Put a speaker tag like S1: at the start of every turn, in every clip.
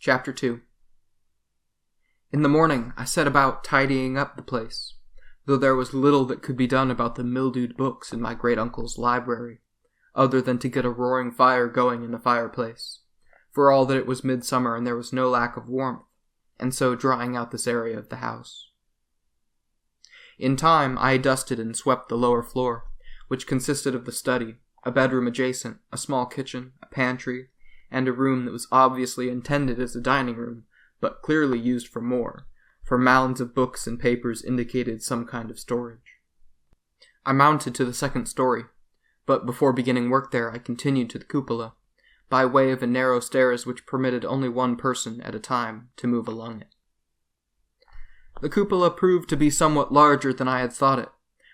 S1: Chapter 2. In the morning I set about tidying up the place, though there was little that could be done about the mildewed books in my great uncle's library, other than to get a roaring fire going in the fireplace, for all that it was midsummer and there was no lack of warmth, and so drying out this area of the house. In time I dusted and swept the lower floor, which consisted of the study, a bedroom adjacent, a small kitchen, a pantry, and a room that was obviously intended as a dining room, but clearly used for more, for mounds of books and papers indicated some kind of storage. I mounted to the second story, but before beginning work there I continued to the cupola, by way of a narrow stairs which permitted only one person at a time to move along it. The cupola proved to be somewhat larger than I had thought it,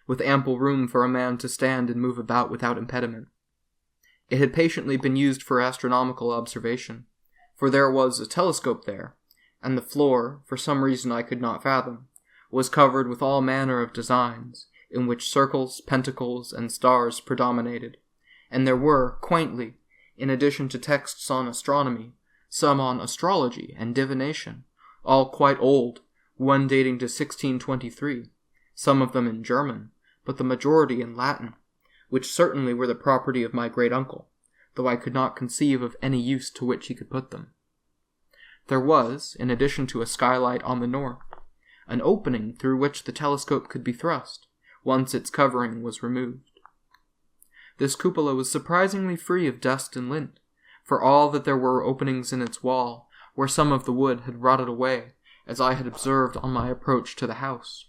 S1: with ample room for a man to stand and move about without impediment. It had patiently been used for astronomical observation, for there was a telescope there, and the floor, for some reason I could not fathom, was covered with all manner of designs, in which circles, pentacles, and stars predominated, and there were, quaintly, in addition to texts on astronomy, some on astrology and divination, all quite old, one dating to 1623, some of them in German, but the majority in Latin, which certainly were the property of my great uncle, though I could not conceive of any use to which he could put them. There was, in addition to a skylight on the north, an opening through which the telescope could be thrust, once its covering was removed. This cupola was surprisingly free of dust and lint, for all that there were openings in its wall, where some of the wood had rotted away, as I had observed on my approach to the house.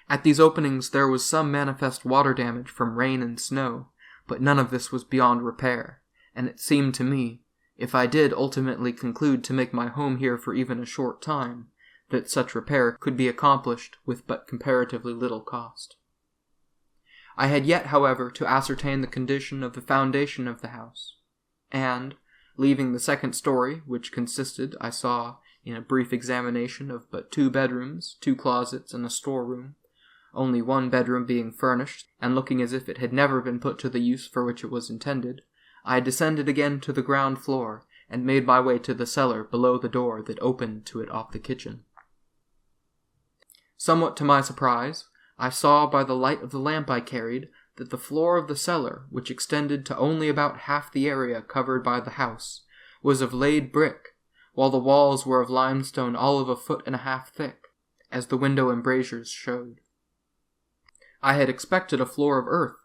S1: At these openings there was some manifest water damage from rain and snow, but none of this was beyond repair, and it seemed to me, if I did ultimately conclude to make my home here for even a short time, that such repair could be accomplished with but comparatively little cost. I had yet, however, to ascertain the condition of the foundation of the house, and, leaving the second story, which consisted, I saw, in a brief examination of but 2 bedrooms, 2 closets, and a storeroom, only one bedroom being furnished, and looking as if it had never been put to the use for which it was intended, I descended again to the ground floor, and made my way to the cellar below the door that opened to it off the kitchen. Somewhat to my surprise, I saw by the light of the lamp I carried that the floor of the cellar, which extended to only about half the area covered by the house, was of laid brick, while the walls were of limestone all of 1.5 feet thick, as the window embrasures showed. I had expected a floor of earth,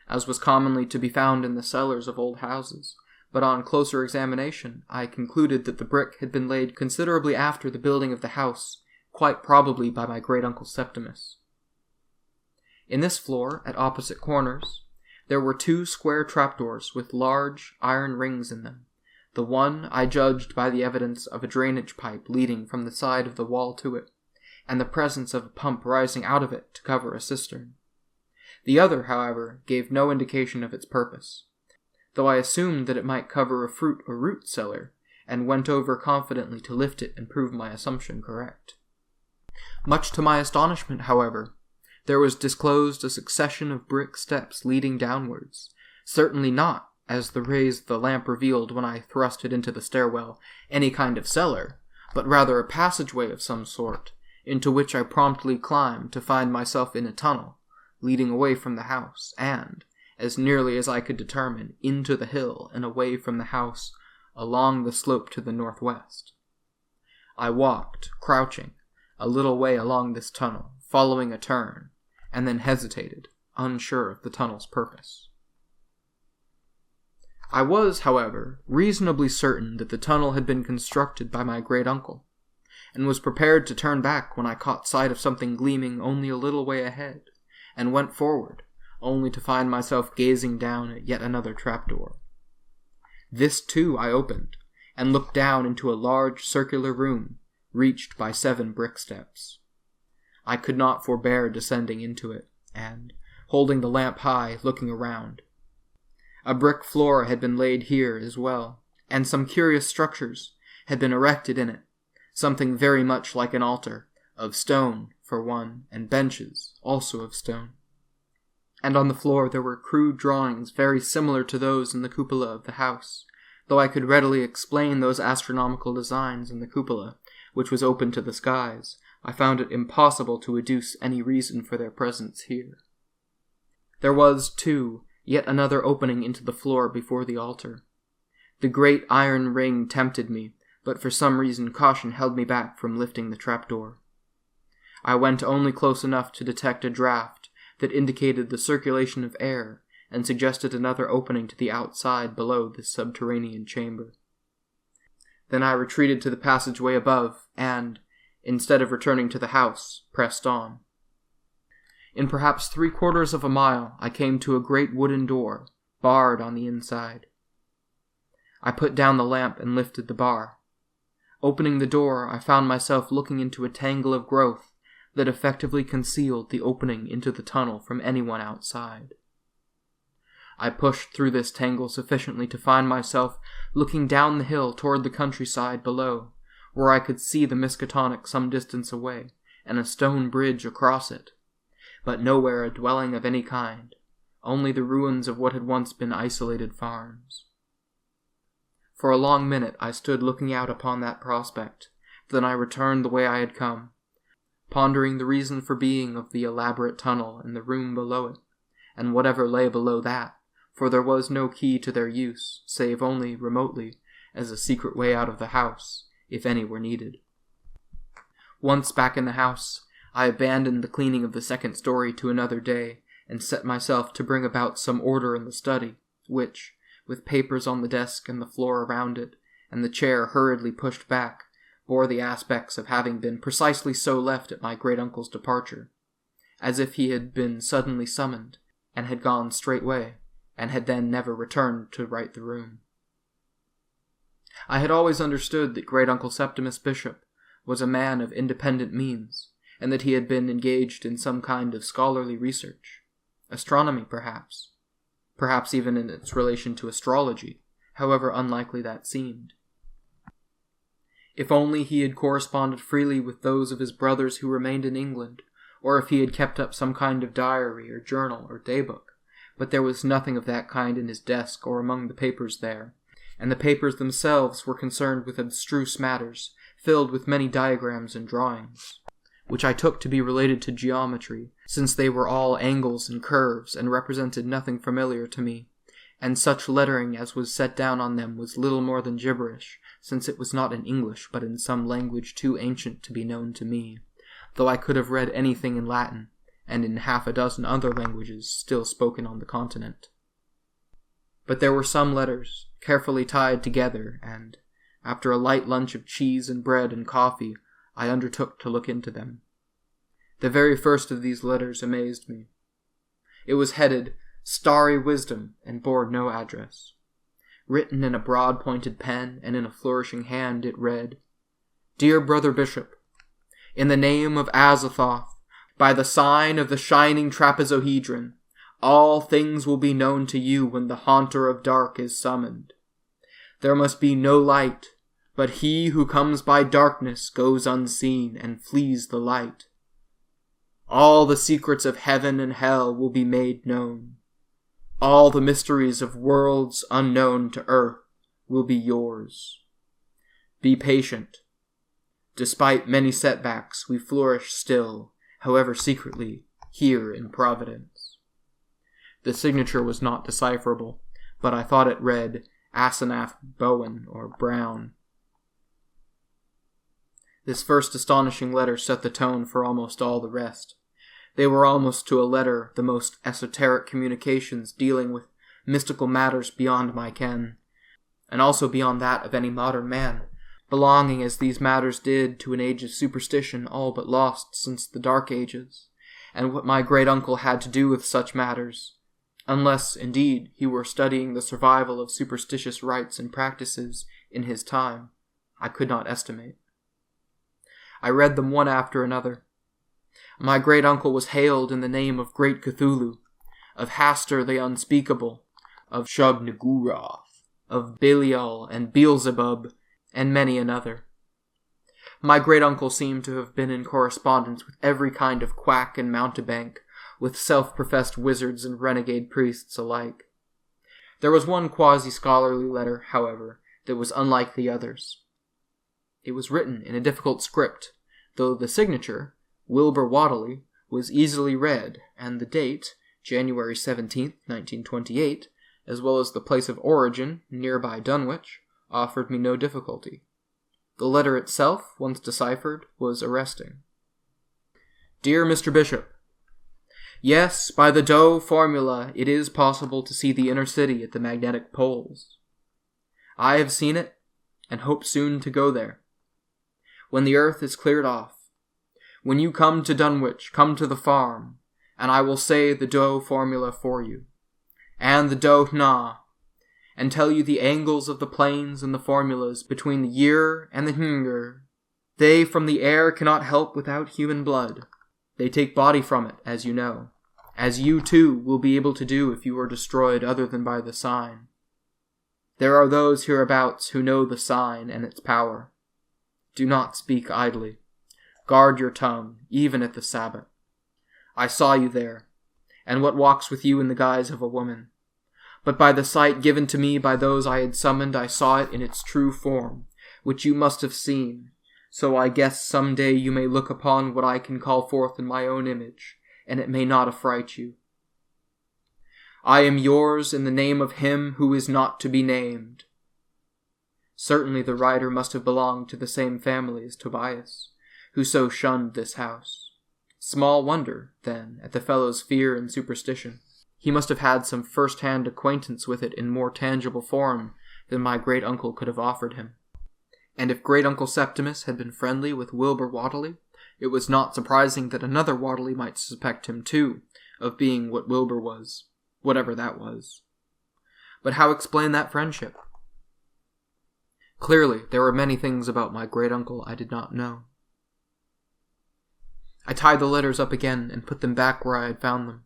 S1: as was commonly to be found in the cellars of old houses, but on closer examination I concluded that the brick had been laid considerably after the building of the house, quite probably by my great Uncle Septimus. In this floor, at opposite corners, there were 2 square trapdoors with large iron rings in them. The one I judged by the evidence of a drainage pipe leading from the side of the wall to it, and the presence of a pump rising out of it to cover a cistern. The other, however, gave no indication of its purpose, though I assumed that it might cover a fruit or root cellar, and went over confidently to lift it and prove my assumption correct. Much to my astonishment, however, there was disclosed a succession of brick steps leading downwards, certainly not, as the rays of the lamp revealed when I thrust it into the stairwell, any kind of cellar, but rather a passageway of some sort, into which I promptly climbed to find myself in a tunnel, leading away from the house, and, as nearly as I could determine, into the hill and away from the house, along the slope to the northwest. I walked, crouching, a little way along this tunnel, following a turn, and then hesitated, unsure of the tunnel's purpose. I was, however, reasonably certain that the tunnel had been constructed by my great uncle, and was prepared to turn back when I caught sight of something gleaming only a little way ahead, and went forward, only to find myself gazing down at yet another trapdoor. This, too, I opened, and looked down into a large circular room, reached by 7 brick steps. I could not forbear descending into it, and, holding the lamp high, looking around. A brick floor had been laid here as well, and some curious structures had been erected in it, something very much like an altar, of stone, for one, and benches, also of stone. And on the floor there were crude drawings very similar to those in the cupola of the house, though I could readily explain those astronomical designs in the cupola, which was open to the skies. I found it impossible to adduce any reason for their presence here. There was, too, yet another opening into the floor before the altar. The great iron ring tempted me, but for some reason caution held me back from lifting the trapdoor. I went only close enough to detect a draft that indicated the circulation of air and suggested another opening to the outside below this subterranean chamber. Then I retreated to the passageway above and, instead of returning to the house, pressed on. In perhaps 3/4 of a mile, I came to a great wooden door, barred on the inside. I put down the lamp and lifted the bar. Opening the door, I found myself looking into a tangle of growth that effectively concealed the opening into the tunnel from anyone outside. I pushed through this tangle sufficiently to find myself looking down the hill toward the countryside below, where I could see the Miskatonic some distance away, and a stone bridge across it, but nowhere a dwelling of any kind, only the ruins of what had once been isolated farms. For a long minute I stood looking out upon that prospect, then I returned the way I had come, pondering the reason for being of the elaborate tunnel and the room below it, and whatever lay below that, for there was no key to their use, save only remotely, as a secret way out of the house, if any were needed. Once back in the house, I abandoned the cleaning of the second story to another day, and set myself to bring about some order in the study, which, with papers on the desk and the floor around it, and the chair hurriedly pushed back, bore the aspects of having been precisely so left at my great-uncle's departure, as if he had been suddenly summoned, and had gone straightway, and had then never returned to right the room. I had always understood that Great Uncle Septimus Bishop was a man of independent means, and that he had been engaged in some kind of scholarly research. Astronomy, perhaps even in its relation to astrology, however unlikely that seemed. If only he had corresponded freely with those of his brothers who remained in England, or if he had kept up some kind of diary or journal or daybook, but there was nothing of that kind in his desk or among the papers there, and the papers themselves were concerned with abstruse matters, filled with many diagrams and drawings, which I took to be related to geometry, since they were all angles and curves and represented nothing familiar to me, and such lettering as was set down on them was little more than gibberish, since it was not in English but in some language too ancient to be known to me, though I could have read anything in Latin, and in 6 other languages still spoken on the continent. But there were some letters, carefully tied together, and, after a light lunch of cheese and bread and coffee, I undertook to look into them. The very first of these letters amazed me. It was headed, Starry Wisdom, and bore no address. Written in a broad-pointed pen and in a flourishing hand, it read, Dear Brother Bishop, in the name of Azathoth, by the sign of the shining trapezohedron, all things will be known to you when the haunter of dark is summoned. There must be no light, but he who comes by darkness goes unseen and flees the light. All the secrets of heaven and hell will be made known. All the mysteries of worlds unknown to earth will be yours. Be patient. Despite many setbacks, we flourish still, however secretly, here in Providence. The signature was not decipherable, but I thought it read Asenath Bowen or Brown. This first astonishing letter set the tone for almost all the rest. They were almost to a letter the most esoteric communications dealing with mystical matters beyond my ken, and also beyond that of any modern man, belonging as these matters did to an age of superstition all but lost since the Dark Ages, and what my great-uncle had to do with such matters, unless, indeed, he were studying the survival of superstitious rites and practices in his time, I could not estimate. I read them one after another. My great-uncle was hailed in the name of Great Cthulhu, of Hastur the Unspeakable, of Shub-Niggurath, of Belial and Beelzebub, and many another. My great-uncle seemed to have been in correspondence with every kind of quack and mountebank, with self-professed wizards and renegade priests alike. There was one quasi-scholarly letter, however, that was unlike the others. It was written in a difficult script, though the signature, Wilbur Whateley, was easily read, and the date, January 17th, 1928, as well as the place of origin, nearby Dunwich, offered me no difficulty. The letter itself, once deciphered, was arresting. Dear Mr. Bishop, yes, by the Doe formula it is possible to see the inner city at the magnetic poles. I have seen it, and hope soon to go there. When the earth is cleared off, when you come to Dunwich, come to the farm, and I will say the Doe formula for you, and the Doe na, and tell you the angles of the planes and the formulas between the year and the hinger. They from the air cannot help without human blood. They take body from it, as you know, as you too will be able to do if you are destroyed other than by the sign. There are those hereabouts who know the sign and its power. Do not speak idly. Guard your tongue, even at the Sabbath. I saw you there, and what walks with you in the guise of a woman. But by the sight given to me by those I had summoned, I saw it in its true form, which you must have seen. So I guess some day you may look upon what I can call forth in my own image, and it may not affright you. I am yours in the name of him who is not to be named. Certainly the writer must have belonged to the same family as Tobias, who so shunned this house. Small wonder, then, at the fellow's fear and superstition. He must have had some first-hand acquaintance with it in more tangible form than my great-uncle could have offered him. And if Great Uncle Septimus had been friendly with Wilbur Whateley, it was not surprising that another Whateley might suspect him, too, of being what Wilbur was, whatever that was. But how explain that friendship? Clearly, there were many things about my great-uncle I did not know. I tied the letters up again and put them back where I had found them.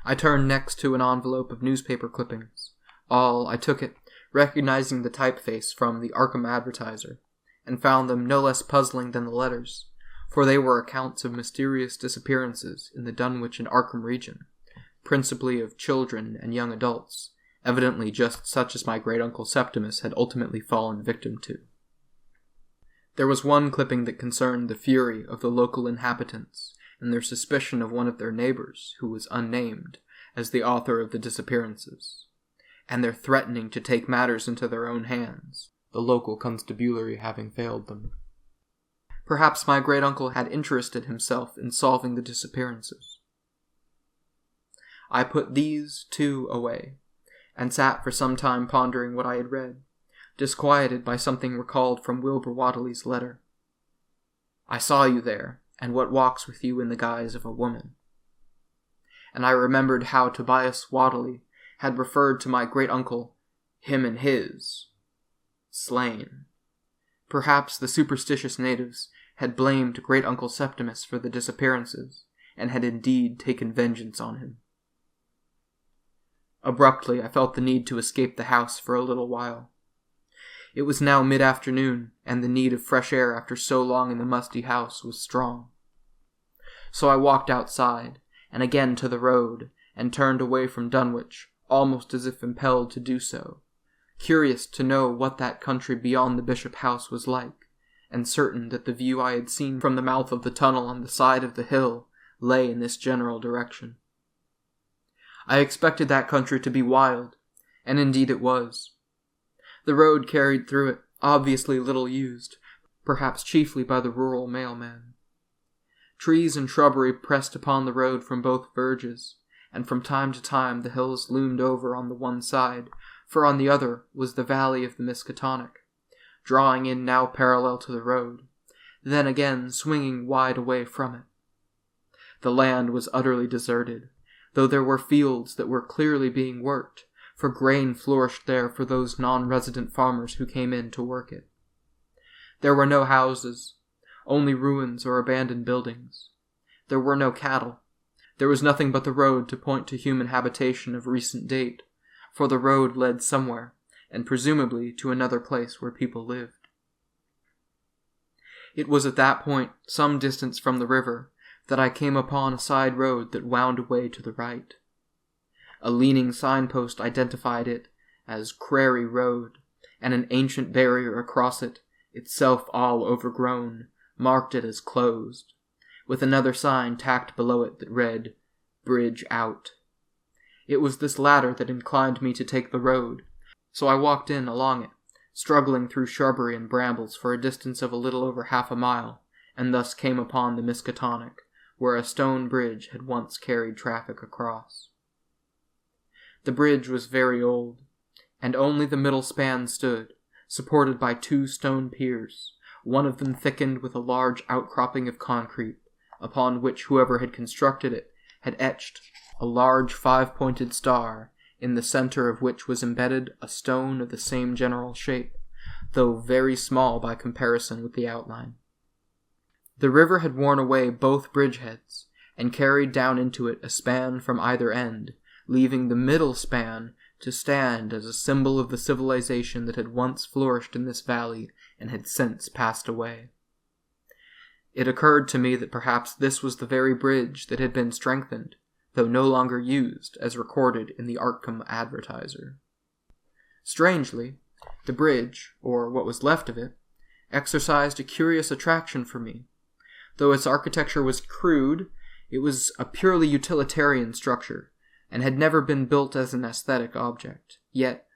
S1: I turned next to an envelope of newspaper clippings. I took it, recognizing the typeface from the Arkham Advertiser, and found them no less puzzling than the letters, for they were accounts of mysterious disappearances in the Dunwich and Arkham region, principally of children and young adults, evidently just such as my great-uncle Septimus had ultimately fallen victim to. There was one clipping that concerned the fury of the local inhabitants and their suspicion of one of their neighbors, who was unnamed, as the author of the disappearances, and their threatening to take matters into their own hands, the local constabulary having failed them. Perhaps my great-uncle had interested himself in solving the disappearances. I put these, too, away, and sat for some time pondering what I had read, disquieted by something recalled from Wilbur Whateley's letter. I saw you there, and what walks with you in the guise of a woman. And I remembered how Tobias Whateley had referred to my great-uncle, him and his, slain. Perhaps the superstitious natives had blamed Great-Uncle Septimus for the disappearances, and had indeed taken vengeance on him. Abruptly, I felt the need to escape the house for a little while. It was now mid-afternoon, and the need of fresh air after so long in the musty house was strong. So I walked outside, and again to the road, and turned away from Dunwich, almost as if impelled to do so, curious to know what that country beyond the Bishop house was like, and certain that the view I had seen from the mouth of the tunnel on the side of the hill lay in this general direction. I expected that country to be wild, and indeed it was. The road carried through it, obviously little used, perhaps chiefly by the rural mailman. Trees and shrubbery pressed upon the road from both verges, and from time to time the hills loomed over on the one side, for on the other was the valley of the Miskatonic, drawing in now parallel to the road, then again swinging wide away from it. The land was utterly deserted, though there were fields that were clearly being worked, for grain flourished there for those non-resident farmers who came in to work it. There were no houses, only ruins or abandoned buildings. There were no cattle. There was nothing but the road to point to human habitation of recent date, for the road led somewhere, and presumably to another place where people lived. It was at that point, some distance from the river, that I came upon a side road that wound away to the right. A leaning signpost identified it as Crary Road, and an ancient barrier across it, itself all overgrown, marked it as closed, with another sign tacked below it that read, Bridge Out. It was this latter that inclined me to take the road, so I walked in along it, struggling through shrubbery and brambles for a distance of a little over half a mile, and thus came upon the Miskatonic, where a stone bridge had once carried traffic across. The bridge was very old, and only the middle span stood, supported by 2 stone piers, one of them thickened with a large outcropping of concrete, upon which whoever had constructed it had etched a large 5-pointed star, in the center of which was embedded a stone of the same general shape, though very small by comparison with the outline. The river had worn away both bridgeheads, and carried down into it a span from either end, leaving the middle span to stand as a symbol of the civilization that had once flourished in this valley and had since passed away. It occurred to me that perhaps this was the very bridge that had been strengthened, though no longer used, as recorded in the Arkham Advertiser. Strangely, the bridge, or what was left of it, exercised a curious attraction for me. Though its architecture was crude, it was a purely utilitarian structure, and had never been built as an aesthetic object. Yet,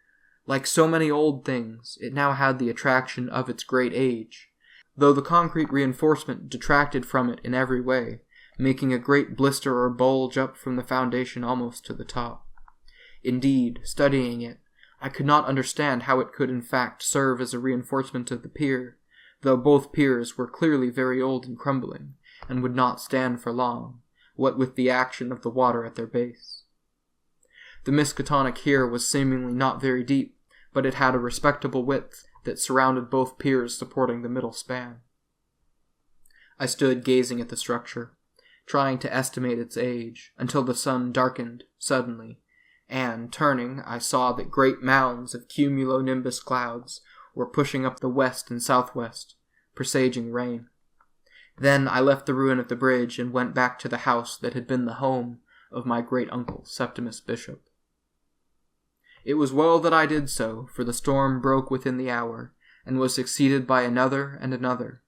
S1: like so many old things, it now had the attraction of its great age, though the concrete reinforcement detracted from it in every way, making a great blister or bulge up from the foundation almost to the top. Indeed, studying it, I could not understand how it could in fact serve as a reinforcement of the pier, though both piers were clearly very old and crumbling, and would not stand for long, what with the action of the water at their base. The Miskatonic here was seemingly not very deep, but it had a respectable width that surrounded both piers supporting the middle span. I stood gazing at the structure, trying to estimate its age, until the sun darkened suddenly, and, turning, I saw that great mounds of cumulonimbus clouds were pushing up the west and southwest, presaging rain. Then I left the ruin of the bridge and went back to the house that had been the home of my great uncle Septimus Bishop. It was well that I did so, for the storm broke within the hour, and was succeeded by another and another,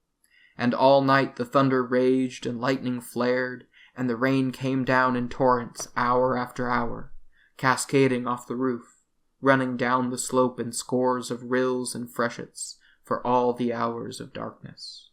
S1: and all night the thunder raged and lightning flared, and the rain came down in torrents hour after hour, cascading off the roof, running down the slope in scores of rills and freshets for all the hours of darkness.